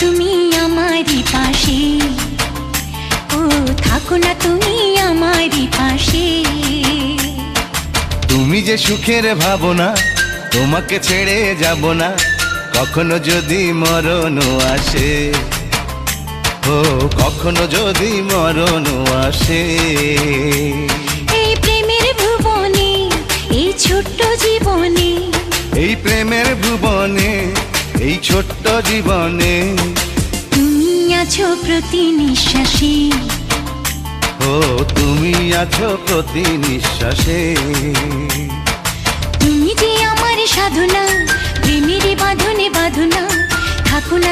তুমি আমারই পাশে, ও থাকো না তুমি আমারই পাশে। তুমি যে সুখের ভাবনা, তোমাকে ছেড়ে যাব না কখনো যদি মরণ আসে, ও কখনো যদি মরণ আসে। এই প্রেমের ভুবনে, এই ছোট্ট জীবনে, এই প্রেমের ভুবনে, এই ছোট্ট জীবনে তুমি আছো প্রতি নিঃশ্বাসে, ও তুমি আছো প্রতি নিঃশ্বাসে। তুমি যে আমার সাধনা, প্রেমের বাঁধনে বাঁধনা, থাকো না।